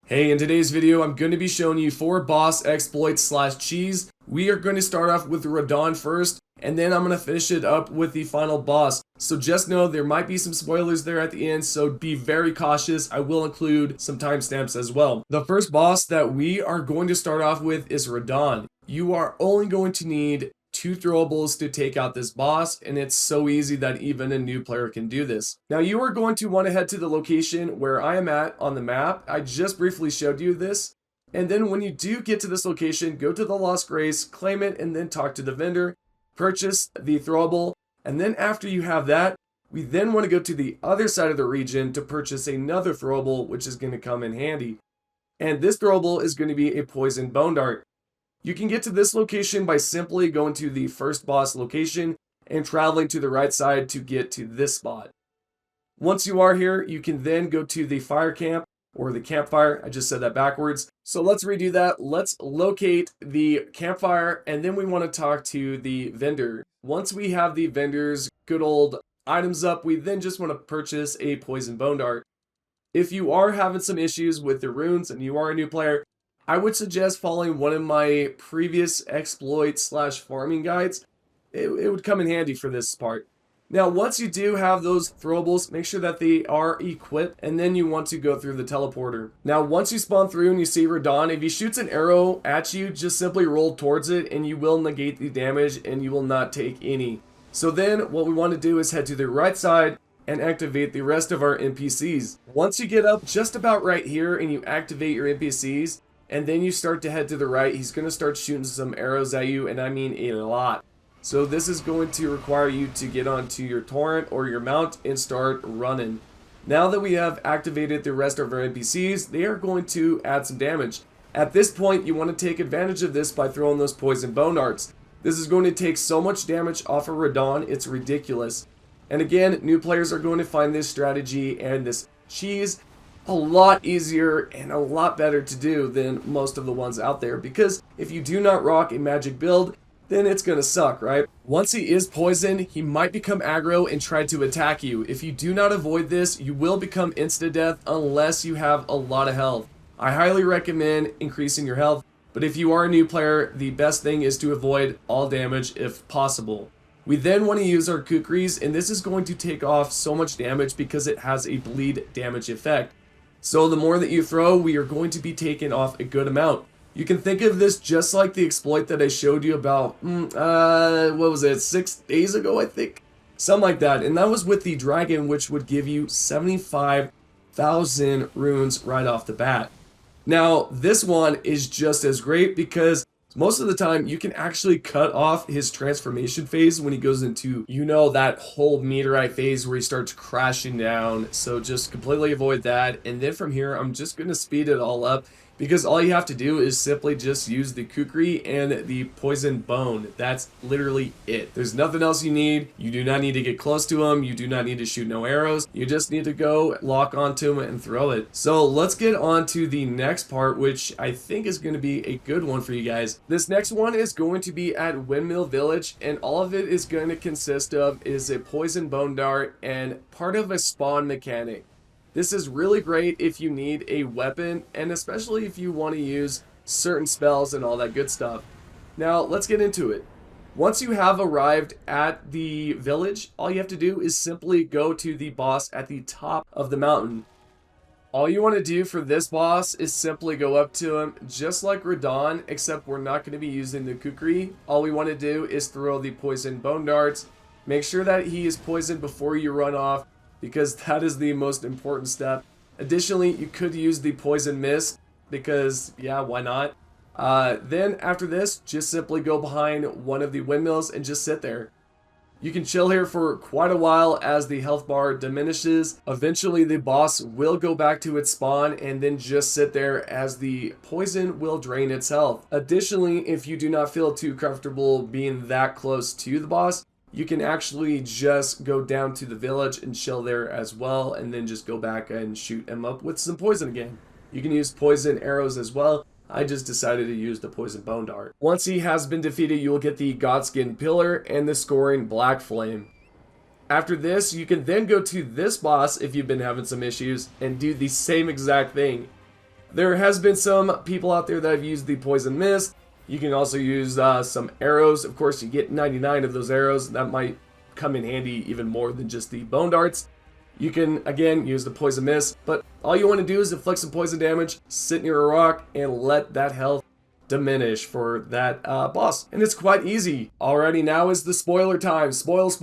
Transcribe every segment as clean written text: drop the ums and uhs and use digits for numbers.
Hey, in today's video, I'm going to be showing you 4 boss exploits slash cheese. We are going to start off with Radahn first, and then I'm going to finish it up with the final boss. So just know there might be some spoilers there at the end, so be very cautious. I will include some timestamps as well. The first boss that we are going to start off with is Radahn. You are only going to need 2 throwables to take out this boss, and it's so easy that even a new player can do this. Now you are going to want to head to the location where I am at on the map. I just briefly showed you this. And then when you do get to this location, go to the Lost Grace, claim it, and then talk to the vendor, purchase the throwable, and then after you have that, we then want to go to the other side of the region to purchase another throwable, which is going to come in handy. And this throwable is going to be a poison bone dart. You can get to this location by simply going to the first boss location and traveling to the right side to get to this spot. Once you are here, you can then go to the fire camp or the campfire. I just said that backwards. So let's redo that. Let's locate the campfire and then we want to talk to the vendor. Once we have the vendor's good old items up, we then just want to purchase a poison bone dart. If you are having some issues with the runes and you are a new player, I would suggest following one of my previous exploit slash farming guides. It would come in handy for this part. Now, once you do have those throwables, make sure that they are equipped, and then you want to go through the teleporter. Now, once you spawn through and you see Radahn, if he shoots an arrow at you, just simply roll towards it, and you will negate the damage, and you will not take any. So then, what we want to do is head to the right side and activate the rest of our NPCs. Once you get up just about right here and you activate your NPCs, and then you start to head to the right, he's going to start shooting some arrows at you, and I mean a lot. So this is going to require you to get onto your torrent or your mount and start running. Now that we have activated the rest of our NPCs, they are going to add some damage. At this point, you want to take advantage of this by throwing those poison bone darts. This is going to take so much damage off of Radahn, it's ridiculous. And again, new players are going to find this strategy and this cheese a lot easier and a lot better to do than most of the ones out there, because if you do not rock a magic build, then it's gonna suck, right? Once he is poisoned, he might become aggro and try to attack you. If you do not avoid this, you will become insta-death unless you have a lot of health. I highly recommend increasing your health, but if you are a new player, the best thing is to avoid all damage if possible. We then want to use our kukris, and this is going to take off so much damage because it has a bleed damage effect. So the more that you throw, we are going to be taking off a good amount. You can think of this just like the exploit that I showed you about, what was it, 6 days ago, I think? Something like that. And that was with the dragon, which would give you 75,000 runes right off the bat. Now, this one is just as great because most of the time you can actually cut off his transformation phase when he goes into, that whole meteorite phase where he starts crashing down. So just completely avoid that. And then from here, I'm just going to speed it all up, because all you have to do is simply just use the kukri and the poison bone. That's literally it. There's nothing else you need. You do not need to get close to him. You do not need to shoot no arrows. You just need to go lock onto him and throw it. So let's get on to the next part, which I think is going to be a good one for you guys. This next one is going to be at Windmill Village, and all of it is going to consist of is a poison bone dart and part of a spawn mechanic. This is really great if you need a weapon, and especially if you want to use certain spells and all that good stuff. Now, let's get into it. Once you have arrived at the village, all you have to do is simply go to the boss at the top of the mountain. All you want to do for this boss is simply go up to him, just like Radahn, except we're not going to be using the kukri. All we want to do is throw the poison bone darts. Make sure that he is poisoned before you run off, because that is the most important step. Additionally, you could use the poison mist, because yeah, why not? Then after this, just simply go behind one of the windmills and just sit there. You can chill here for quite a while as the health bar diminishes. Eventually the boss will go back to its spawn, and then just sit there as the poison will drain its health. Additionally, if you do not feel too comfortable being that close to the boss, you can actually just go down to the village and chill there as well, and then just go back and shoot him up with some poison again. You can use poison arrows as well. I just decided to use the poison bone dart. Once he has been defeated, you will get the Godskin Pillar and the Scoring Black Flame. After this, you can then go to this boss if you've been having some issues and do the same exact thing. There has been some people out there that have used the poison mist. You can also use some arrows. Of course, you get 99 of those arrows. That might come in handy even more than just the bone darts. You can, again, use the poison mist, but all you want to do is inflict some poison damage, sit near a rock, and let that health diminish for that boss. And it's quite easy. Alrighty, now is the spoiler time. Spoilers.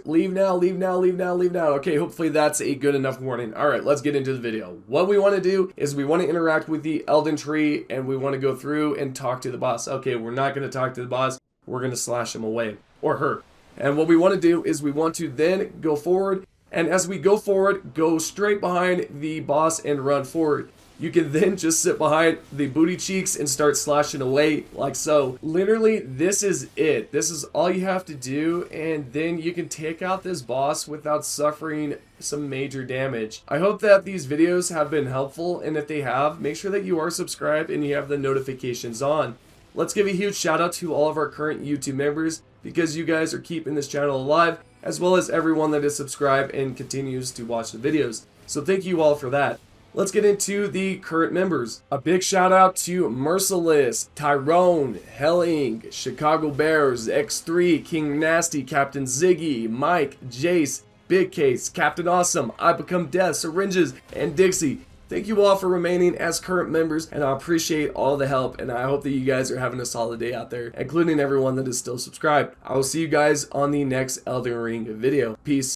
Leave now, leave now, leave now, leave now. Okay, hopefully that's a good enough warning. Alright, let's get into the video. What we want to do is we want to interact with the Elden Tree, and we want to go through and talk to the boss. Okay, we're not going to talk to the boss. We're going to slash him away. Or her. And what we want to do is we want to then go forward. And as we go forward, go straight behind the boss and run forward. You can then just sit behind the booty cheeks and start slashing away like so. Literally, this is it. This is all you have to do, and then you can take out this boss without suffering some major damage. I hope that these videos have been helpful, and if they have, make sure that you are subscribed and you have the notifications on. Let's give a huge shout out to all of our current YouTube members, because you guys are keeping this channel alive, as well as everyone that is subscribed and continues to watch the videos. So thank you all for that. Let's get into the current members. A big shout out to Merciless, Tyrone, Helling, Chicago Bears, X3, King Nasty, Captain Ziggy, Mike, Jace, Big Case, Captain Awesome, I Become Death, Syringes, and Dixie. Thank you all for remaining as current members, and I appreciate all the help, and I hope that you guys are having a solid day out there, including everyone that is still subscribed. I will see you guys on the next Elden Ring video. Peace.